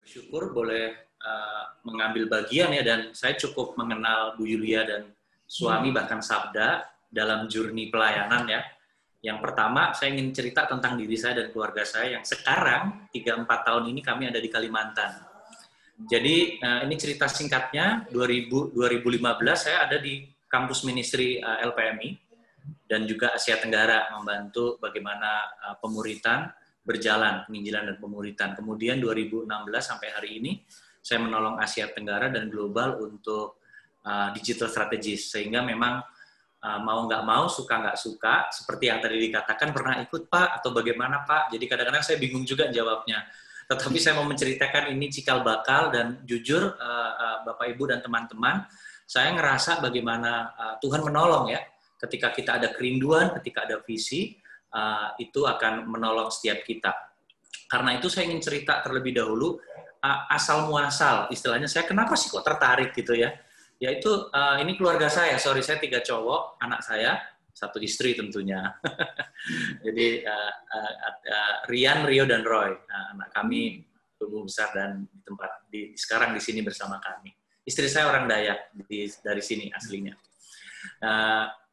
Syukur boleh mengambil bagian ya, dan saya cukup mengenal Bu Yulia dan suami bahkan Sabda dalam journey pelayanan ya. Yang pertama saya ingin cerita tentang diri saya dan keluarga saya yang sekarang 3-4 tahun ini kami ada di Kalimantan. Jadi ini cerita singkatnya, 2015 saya ada di kampus ministry LPMI dan juga Asia Tenggara membantu bagaimana pemuritan berjalan, penginjilan dan pemuritan. Kemudian 2016 sampai hari ini saya menolong Asia Tenggara dan global untuk digital strategis, sehingga memang mau nggak mau, suka nggak suka, seperti yang tadi dikatakan, pernah ikut Pak atau bagaimana Pak. Jadi kadang-kadang saya bingung juga jawabnya. Tetapi saya mau menceritakan ini cikal bakal, dan jujur Bapak Ibu dan teman-teman, saya ngerasa bagaimana Tuhan menolong ya. Ketika kita ada kerinduan, ketika ada visi, itu akan menolong setiap kita. Karena itu saya ingin cerita terlebih dahulu asal muasal, istilahnya saya kenapa sih kok tertarik gitu ya. Yaitu ini keluarga saya, saya 3 cowok, anak saya 1 istri tentunya. Jadi Rian, Rio, dan Roy, anak kami tumbuh besar dan sekarang di sini bersama kami. Istri saya orang Dayak dari sini aslinya.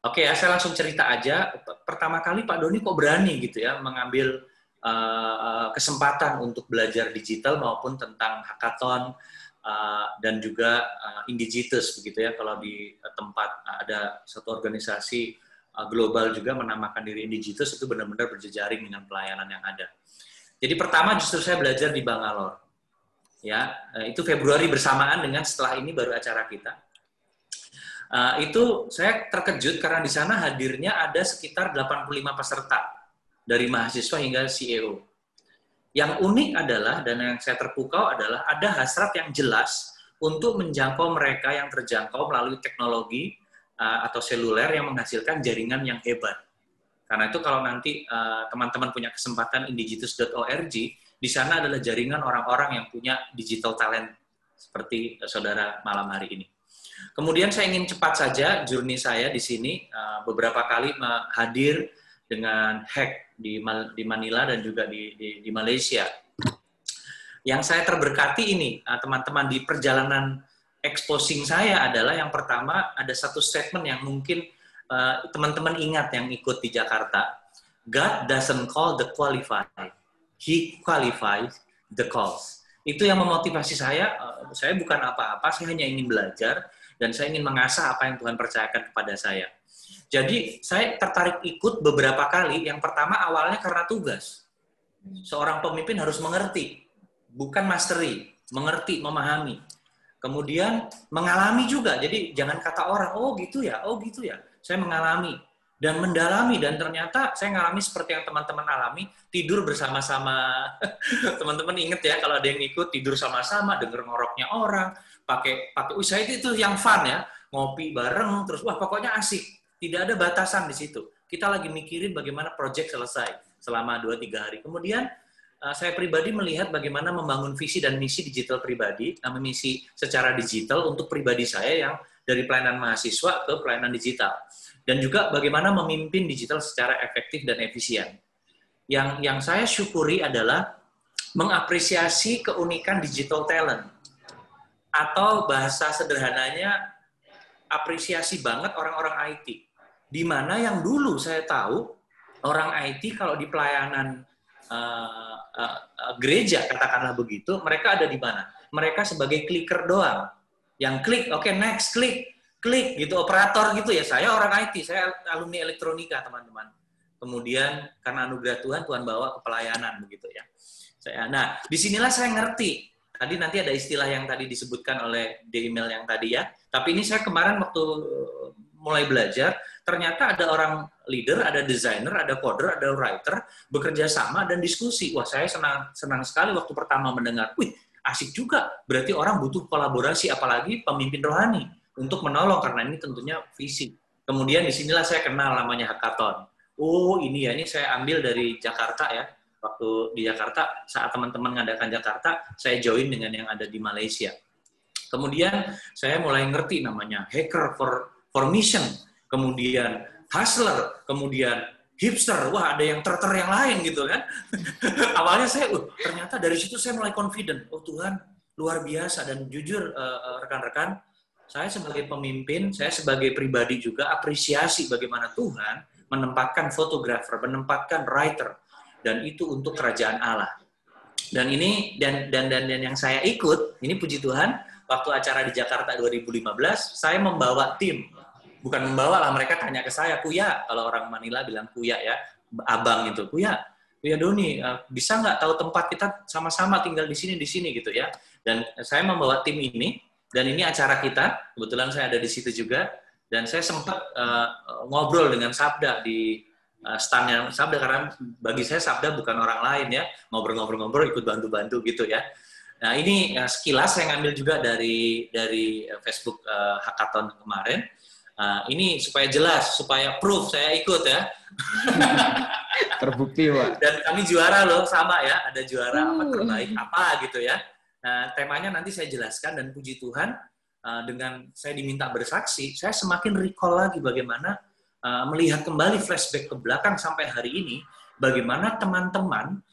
Oke ya, saya langsung cerita aja. Pertama kali Pak Doni kok berani gitu ya mengambil kesempatan untuk belajar digital maupun tentang hackathon dan juga Indigitus begitu ya. Kalau di tempat ada satu organisasi global juga menamakan diri Indigitus, itu benar-benar berjejaring dengan pelayanan yang ada. Jadi pertama justru saya belajar di Bangalore. Ya, itu Februari bersamaan dengan setelah ini baru acara kita. Itu saya terkejut karena di sana hadirnya ada sekitar 85 peserta dari mahasiswa hingga CEO. Yang unik adalah, dan yang saya terpukau adalah, ada hasrat yang jelas untuk menjangkau mereka yang terjangkau melalui teknologi atau seluler yang menghasilkan jaringan yang hebat. Karena itu kalau nanti teman-teman punya kesempatan indigitus.org, di sana adalah jaringan orang-orang yang punya digital talent seperti saudara malam hari ini. Kemudian saya ingin cepat saja journey saya di sini, beberapa kali hadir dengan hack di Manila dan juga di Malaysia. Yang saya terberkati ini, teman-teman, di perjalanan exposing saya adalah yang pertama, ada satu statement yang mungkin teman-teman ingat yang ikut di Jakarta. God doesn't call the qualified, He qualifies the calls. Itu yang memotivasi saya bukan apa-apa, saya hanya ingin belajar, dan saya ingin mengasah apa yang Tuhan percayakan kepada saya. Jadi saya tertarik ikut beberapa kali. Yang pertama awalnya karena tugas. Seorang pemimpin harus mengerti, bukan mastery, mengerti, memahami. Kemudian mengalami juga. Jadi jangan kata orang, oh gitu ya. Saya mengalami dan mendalami, dan ternyata saya mengalami seperti yang teman-teman alami, tidur bersama-sama. Teman-teman inget ya, kalau ada yang ikut tidur sama-sama, denger ngoroknya orang, pakai saya itu yang fun ya, ngopi bareng, terus wah pokoknya asik. Tidak ada batasan di situ. Kita lagi mikirin bagaimana proyek selesai selama 2-3 hari. Kemudian saya pribadi melihat bagaimana membangun visi dan misi digital pribadi, misi secara digital untuk pribadi saya yang dari pelayanan mahasiswa ke pelayanan digital. Dan juga bagaimana memimpin digital secara efektif dan efisien. Yang saya syukuri adalah mengapresiasi keunikan digital talent. Atau bahasa sederhananya, apresiasi banget orang-orang IT. Di mana yang dulu saya tahu, orang IT kalau di pelayanan gereja, katakanlah begitu, mereka ada di mana? Mereka sebagai clicker doang. Yang klik, oke, next, klik gitu, operator gitu ya. Saya orang IT, saya alumni elektronika, teman-teman. Kemudian karena anugerah Tuhan bawa ke pelayanan begitu ya. Nah, disinilah saya ngerti. Tadi nanti ada istilah yang tadi disebutkan oleh di email yang tadi ya. Tapi ini saya kemarin waktu mulai belajar, ternyata ada orang leader, ada designer, ada coder, ada writer, bekerja sama dan diskusi. Wah, saya senang sekali waktu pertama mendengar. Wih, asik juga. Berarti orang butuh kolaborasi, apalagi pemimpin rohani, untuk menolong, karena ini tentunya visi. Kemudian disinilah saya kenal namanya hackathon. Oh, ini ya, ini saya ambil dari Jakarta ya. Waktu di Jakarta, saat teman-teman mengadakan Jakarta, saya join dengan yang ada di Malaysia. Kemudian saya mulai ngerti namanya Hacker for Mission, kemudian Hustler, kemudian hipster, wah ada yang ter yang lain gitu kan. Awalnya saya, ternyata dari situ saya mulai confident. Oh Tuhan, luar biasa. Dan jujur rekan-rekan, saya sebagai pemimpin, saya sebagai pribadi juga apresiasi bagaimana Tuhan menempatkan fotografer, menempatkan writer, dan itu untuk kerajaan Allah. Dan ini dan yang saya ikut, ini puji Tuhan, waktu acara di Jakarta 2015, saya membawa tim. Bukan membawa lah, mereka tanya ke saya, Kuya, kalau orang Manila bilang Kuya ya, abang itu, Kuya Doni, bisa nggak tahu tempat kita sama-sama tinggal di sini gitu ya. Dan saya membawa tim ini, dan ini acara kita, kebetulan saya ada di situ juga, dan saya sempat ngobrol dengan Sabda di standnya Sabda, karena bagi saya Sabda bukan orang lain ya, ngobrol-ngobrol ikut bantu-bantu gitu ya. Nah ini sekilas saya ngambil juga dari Facebook Hackathon kemarin. Ini supaya jelas, supaya proof saya ikut ya. Terbukti, Pak. Dan kami juara loh, sama ya, ada juara terbaik apa gitu ya. Nah, temanya nanti saya jelaskan, dan puji Tuhan dengan saya diminta bersaksi, saya semakin recall lagi bagaimana melihat kembali flashback ke belakang sampai hari ini, bagaimana teman-teman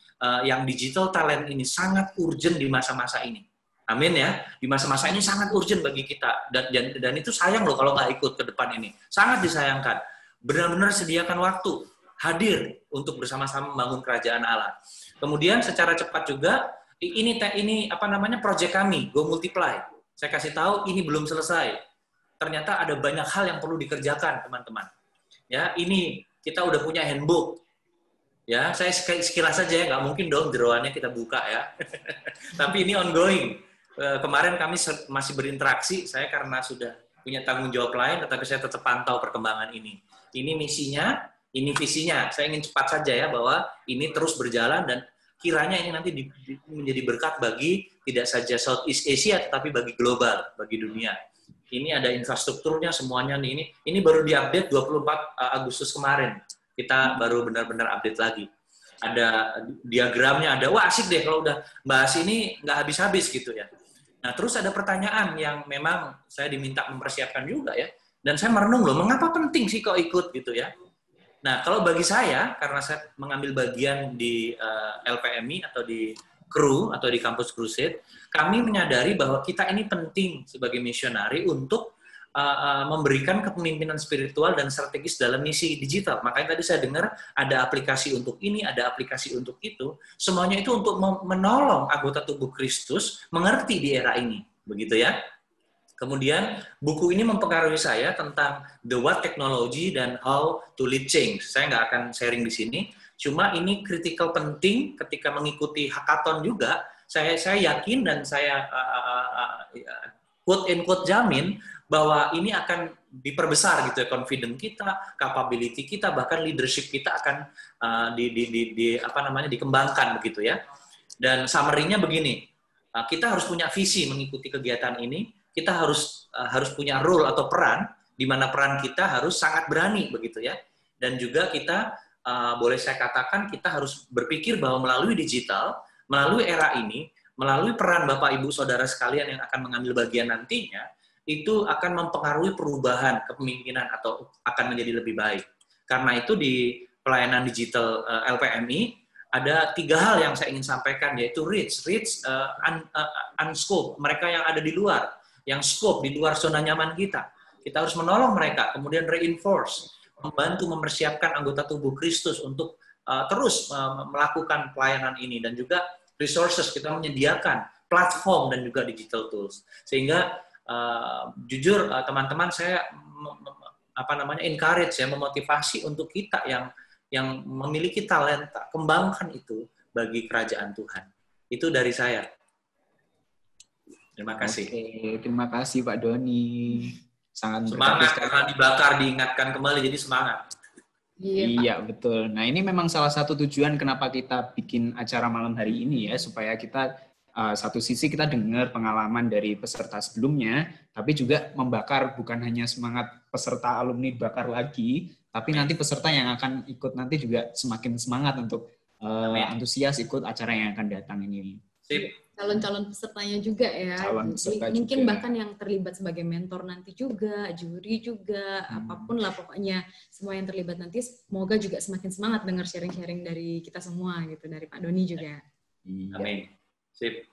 yang digital talent ini sangat urgent di masa-masa ini. Amin ya, di masa-masa ini sangat urgent bagi kita, dan itu sayang loh kalau nggak ikut ke depan ini, sangat disayangkan. Benar-benar sediakan waktu, hadir untuk bersama-sama membangun kerajaan Allah. Kemudian secara cepat juga, ini apa namanya proyek kami, Go Multiply. Saya kasih tahu ini belum selesai. Ternyata ada banyak hal yang perlu dikerjakan, teman-teman. Ya, ini kita udah punya handbook. Ya, saya sekilas saja ya, nggak mungkin dong jeroannya kita buka ya. Tapi ini ongoing. Kemarin kami masih berinteraksi, saya karena sudah punya tanggung jawab lain, tetapi saya tetap pantau perkembangan ini. Ini misinya, ini visinya. Saya ingin cepat saja ya, bahwa ini terus berjalan, dan kiranya ini nanti menjadi berkat bagi tidak saja Southeast Asia, tetapi bagi global, bagi dunia. Ini ada infrastrukturnya semuanya nih. Ini baru diupdate 24 Agustus kemarin. Kita baru benar-benar update lagi. Ada diagramnya, ada. Wah asik deh kalau udah bahas ini nggak habis-habis gitu ya. Nah terus ada pertanyaan yang memang saya diminta mempersiapkan juga ya. Dan saya merenung loh, mengapa penting sih kok ikut gitu ya. Nah kalau bagi saya, karena saya mengambil bagian di LPMI atau di kru atau di Campus Crusade, kami menyadari bahwa kita ini penting sebagai misionari untuk memberikan kepemimpinan spiritual dan strategis dalam misi digital. Makanya tadi saya dengar ada aplikasi untuk ini, ada aplikasi untuk itu. Semuanya itu untuk menolong anggota tubuh Kristus mengerti di era ini. Begitu ya. Kemudian buku ini mempengaruhi saya tentang the what technology dan how to lead change. Saya nggak akan sharing di sini. Cuma ini kritikal penting ketika mengikuti hackathon juga. Saya yakin dan saya quote-unquote jamin bahwa ini akan diperbesar gitu ya, confidence kita, capability kita, bahkan leadership kita akan dikembangkan begitu ya. Dan summary-nya begini, kita harus punya visi mengikuti kegiatan ini, kita harus punya role atau peran, di mana peran kita harus sangat berani begitu ya. Dan juga kita boleh saya katakan kita harus berpikir bahwa melalui digital, melalui era ini, melalui peran Bapak Ibu Saudara sekalian yang akan mengambil bagian nantinya, itu akan mempengaruhi perubahan kepemimpinan atau akan menjadi lebih baik. Karena itu di pelayanan digital LPMI ada 3 hal yang saya ingin sampaikan, yaitu reach, unscope, mereka yang ada di luar, yang scope di luar zona nyaman kita. Kita harus menolong mereka, kemudian reinforce, membantu mempersiapkan anggota tubuh Kristus untuk terus melakukan pelayanan ini, dan juga resources, kita menyediakan platform dan juga digital tools. Sehingga jujur teman-teman, saya encourage ya, memotivasi untuk kita yang memiliki talenta, kembangkan itu bagi kerajaan Tuhan. Itu dari saya. Terima kasih. Oke, terima kasih Pak Doni. Sangat semangat karena dibakar, diingatkan kembali, jadi semangat. Iya, betul. Nah, ini memang salah satu tujuan kenapa kita bikin acara malam hari ini ya, supaya kita satu sisi kita dengar pengalaman dari peserta sebelumnya, tapi juga membakar bukan hanya semangat peserta alumni bakar lagi, tapi nanti peserta yang akan ikut nanti juga semakin semangat untuk antusias ikut acara yang akan datang ini. Sip. calon-calon pesertanya juga ya. Calon Jadi peserta mungkin juga. bahkan yang terlibat sebagai mentor nanti juga, juri juga, apapun lah pokoknya semua yang terlibat nanti semoga juga semakin semangat dengar sharing-sharing dari kita semua gitu, dari Pak Doni juga. Iya. Amin. Sip.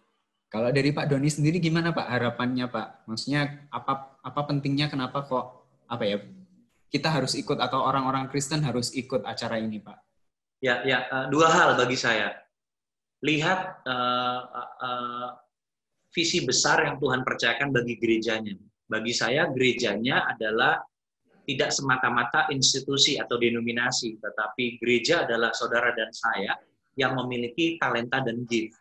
Kalau dari Pak Doni sendiri gimana Pak harapannya Pak? Maksudnya apa pentingnya kenapa kok kita harus ikut atau orang-orang Kristen harus ikut acara ini Pak? Ya, dua hal bagi saya. Lihat visi besar yang Tuhan percayakan bagi gerejanya. Bagi saya, gerejanya adalah tidak semata-mata institusi atau denominasi, tetapi gereja adalah saudara dan saya yang memiliki talenta dan gift.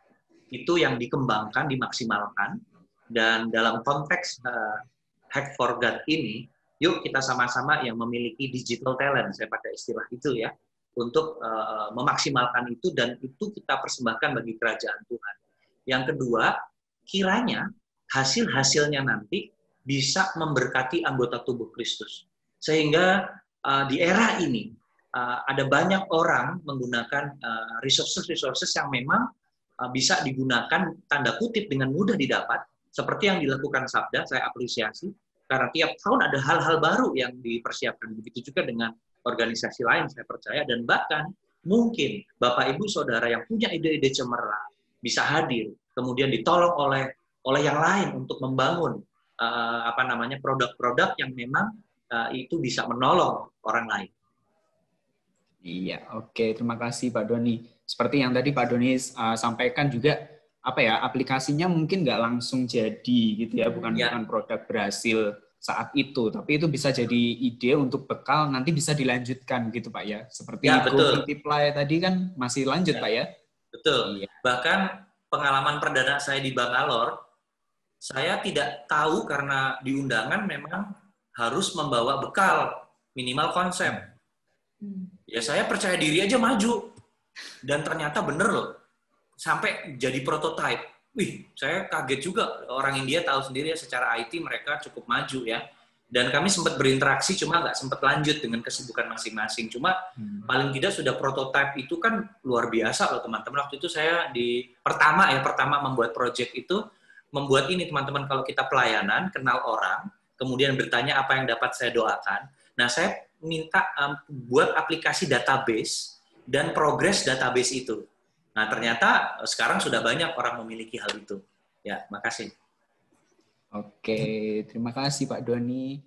Itu yang dikembangkan, dimaksimalkan, dan dalam konteks Hack for God ini, yuk kita sama-sama yang memiliki digital talent, saya pakai istilah itu ya, untuk memaksimalkan itu, dan itu kita persembahkan bagi kerajaan Tuhan. Yang kedua, kiranya hasil-hasilnya nanti bisa memberkati anggota tubuh Kristus. Sehingga di era ini ada banyak orang menggunakan resources yang memang bisa digunakan tanda kutip dengan mudah didapat, seperti yang dilakukan Sabda, saya apresiasi, karena tiap tahun ada hal-hal baru yang dipersiapkan. Begitu juga dengan organisasi lain, saya percaya, dan bahkan mungkin Bapak Ibu Saudara yang punya ide-ide cemerlang bisa hadir, kemudian ditolong oleh yang lain untuk membangun produk-produk yang memang itu bisa menolong orang lain. Iya, oke. Terima kasih Pak Doni. Seperti yang tadi Pak Doni sampaikan juga, aplikasinya mungkin nggak langsung jadi gitu ya, bukan produk berhasil saat itu, tapi itu bisa jadi ide untuk bekal nanti bisa dilanjutkan gitu Pak ya. Seperti Go Multiply tadi kan masih lanjut Pak ya. Betul. Iya. Bahkan pengalaman perdana saya di Bangalore, saya tidak tahu karena di undangan memang harus membawa bekal minimal konsep. Ya saya percaya diri aja maju. Dan ternyata bener loh. Sampai jadi prototype. Wih, saya kaget juga. Orang India tahu sendiri ya, secara IT mereka cukup maju ya. Dan kami sempat berinteraksi, cuma nggak sempat lanjut dengan kesibukan masing-masing. Cuma paling tidak sudah prototype itu kan luar biasa loh teman-teman. Waktu itu saya pertama membuat project itu, membuat ini teman-teman, kalau kita pelayanan, kenal orang, kemudian bertanya apa yang dapat saya doakan. Nah, saya minta buat aplikasi database dan progres database itu. Nah, ternyata sekarang sudah banyak orang memiliki hal itu. Ya, makasih. Oke, terima kasih Pak Doni.